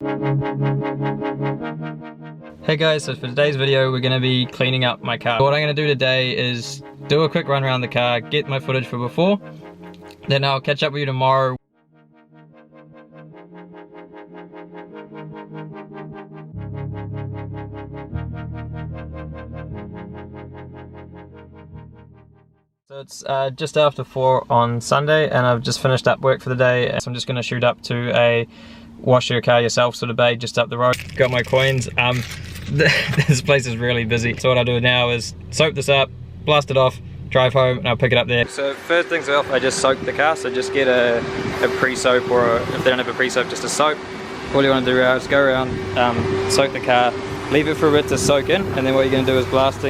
Hey guys, so for today's video we're going to be cleaning up my car. What I'm going to do today is do a quick run around the car, get my footage for before, then I'll catch up with you tomorrow. So it's just after 4 on Sunday and I've just finished up work for the day, so I'm just going to shoot up to a wash your car yourself sort of bay just up the road. Got my coins. This place is really busy, so what I do now is soak this up, blast it off, drive home, and I'll pick it up there. So first things off, I just soak the car, so just get a pre-soap, or if they don't have a pre-soap, just a soap. All you want to do is go around, soak the car, leave it for a bit to soak in, and then what you're going to do is blast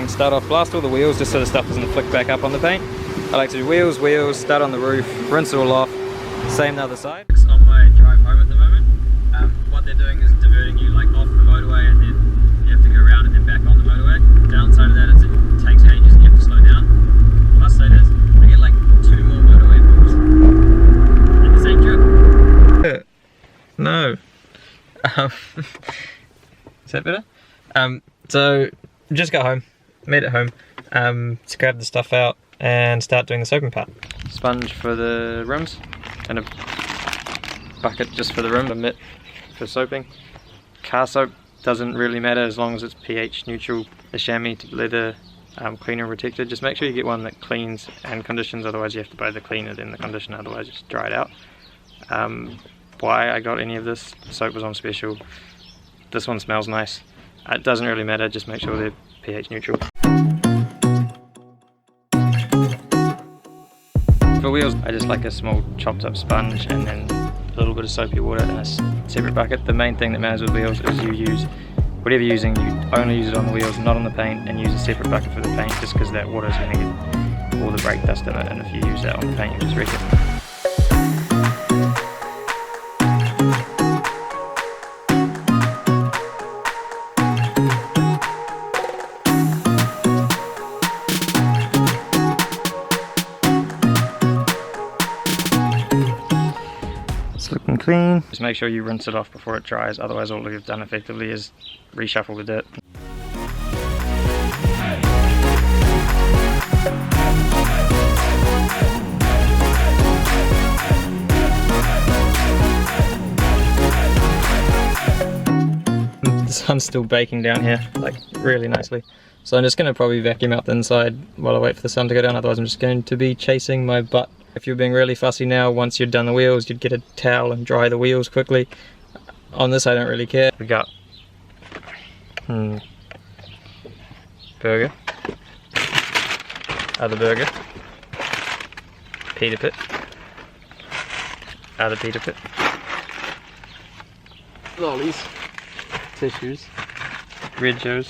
all the wheels just so the stuff doesn't flick back up on the paint. I like to do wheels, start on the roof, rinse it all off, same the other side. It's on my drive home at the moment. What they're doing is diverting you like off the motorway, and then you have to go around and then back on the motorway. Downside of that is it takes ages and you have to slow down. Plus side is, I get like 2 more motorway pools in the same trip. No. Is that better? So just got home, made it home, to grab the stuff out and start doing the soaping part. Sponge for the rims and a bucket just for the rim, a mitt for soaping. Car soap doesn't really matter as long as it's pH neutral. A chamois leather cleaner protector. Just make sure you get one that cleans and conditions, otherwise you have to buy the cleaner then the conditioner, otherwise it's dried out. Why I got any of this, soap was on special. This one smells nice. It doesn't really matter, just make sure they're pH neutral. For wheels, I just like a small chopped up sponge and then a little bit of soapy water in a separate bucket. The main thing that matters with wheels is you use, whatever you're using, you only use it on the wheels, not on the paint, and use a separate bucket for the paint, just because that water is going to get all the brake dust in it, and if you use that on the paint, you just wreck it. It's looking clean. Just make sure you rinse it off before it dries, otherwise all you've done effectively is reshuffle the dirt. The sun's still baking down here, like really nicely. So I'm just going to probably vacuum out the inside while I wait for the sun to go down, otherwise I'm just going to be chasing my butt. If you're being really fussy now, once you've done the wheels, you'd get a towel and dry the wheels quickly. On this I don't really care. We got burger, other burger, Peter pit, other Peter pit, lollies, tissues, red shows,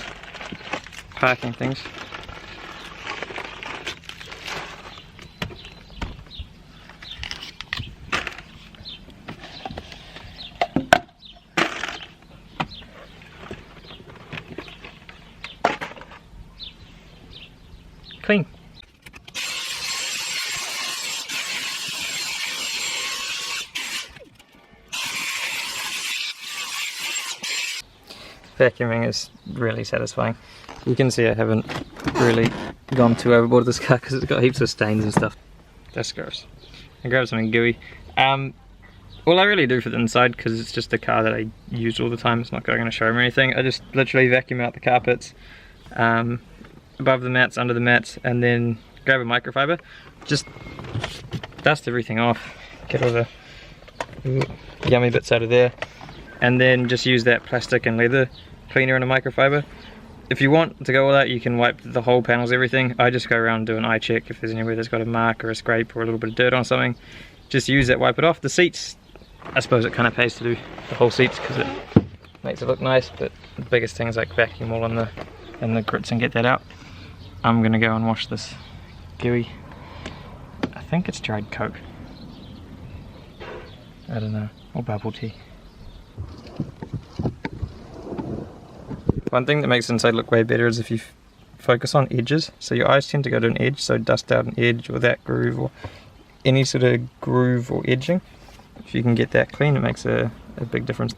parking things. Clean. Vacuuming is really satisfying. You can see I haven't really gone too overboard with this car because it's got heaps of stains and stuff. That's gross. I grabbed something gooey. All I really do for the inside, because it's just a car that I use all the time, it's not going to show me anything, I just literally vacuum out the carpets, above the mats, under the mats, and then grab a microfiber, just dust everything off, get all the yummy bits out of there, and then just use that plastic and leather cleaner in a microfiber. If you want to go all that, you can wipe the whole panels, everything. I just go around and do an eye check if there's anywhere that's got a mark or a scrape or a little bit of dirt on something. Just use that, wipe it off. The seats, I suppose it kind of pays to do the whole seats because it makes it look nice, but the biggest thing is like vacuum all in the grits and get that out. I'm gonna go and wash this gooey. I think it's dried Coke. I don't know, or bubble tea. One thing that makes the inside look way better is if you focus on edges. So your eyes tend to go to an edge, so dust out an edge or that groove or any sort of groove or edging. If you can get that clean, it makes a big difference.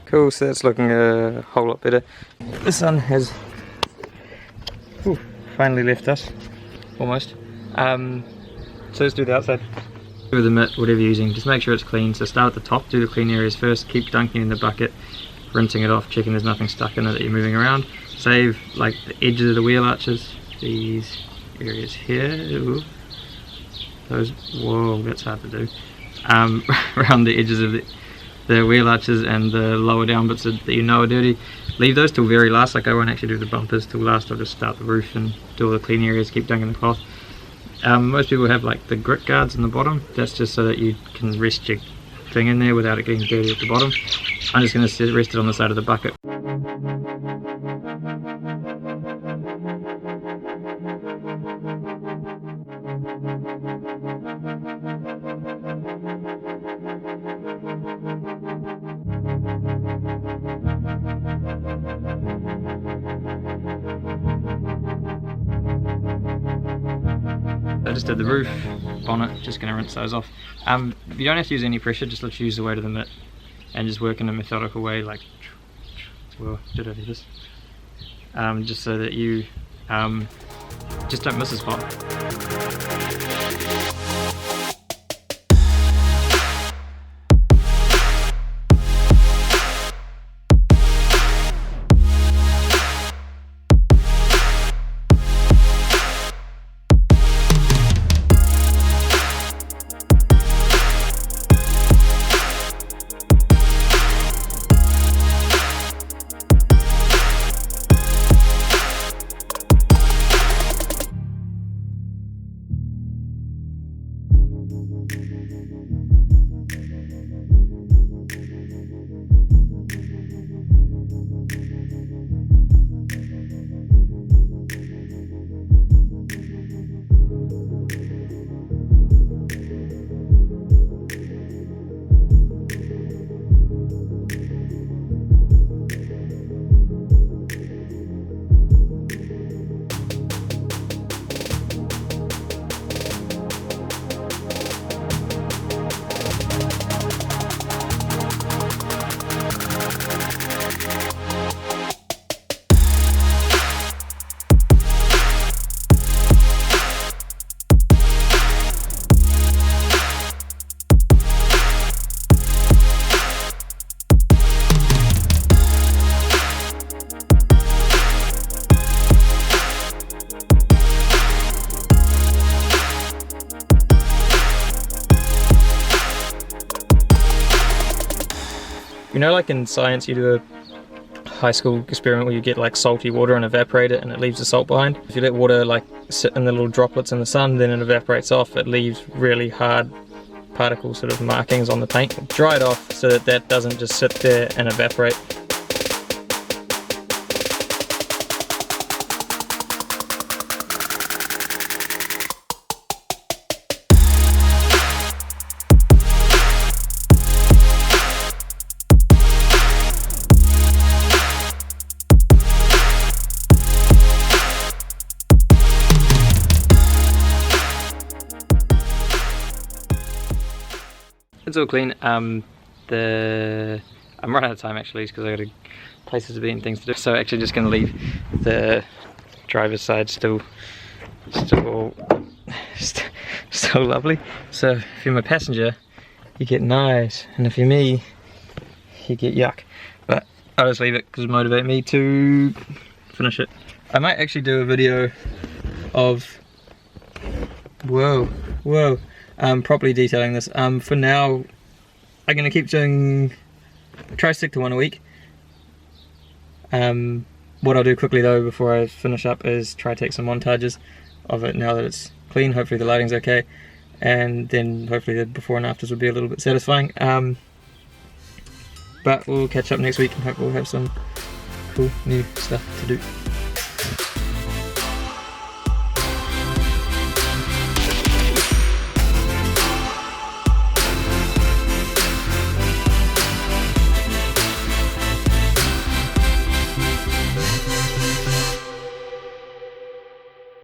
Cool, so that's looking a whole lot better. The sun has finally left us, almost. So let's do the outside. With the mitt, whatever you're using, just make sure it's clean. So start at the top, do the clean areas first, keep dunking in the bucket, rinsing it off, checking there's nothing stuck in it that you're moving around. Save like the edges of the wheel arches, these areas here. Ooh. Those, whoa, that's hard to do. Around the edges of the wheel arches and the lower down bits that you know are dirty. Leave those till very last. Like I won't actually do the bumpers till last. I'll just start the roof and do all the clean areas, keep dunking the cloth. Most people have like the grit guards on the bottom. That's just so that you can rest your thing in there without it getting dirty at the bottom. I'm just going to rest it on the side of the bucket. I just did the roof, bonnet, just going to rinse those off. You don't have to use any pressure, just let's use the weight of the mitt and just work in a methodical way, like, well, did I do this? Just so that you just don't miss a spot. You know, like in science you do a high school experiment where you get like salty water and evaporate it and it leaves the salt behind. If you let water like sit in the little droplets in the sun, then it evaporates off, it leaves really hard particle sort of markings on the paint. Dry it off so that that doesn't just sit there and evaporate. It's all clean. I'm running out of time actually because I got places to be and things to do. So actually just going to leave the driver's side still lovely. So if you're my passenger, you get nice, and if you're me, you get yuck. But I'll just leave it because it motivates me to finish it. I might actually do a video of properly detailing this. For now, I'm going to keep doing, try to stick to one a week. What I'll do quickly though before I finish up is try to take some montages of it now that it's clean. Hopefully the lighting's okay, and then hopefully the before and afters will be a little bit satisfying. But we'll catch up next week and hope we'll have some cool new stuff to do.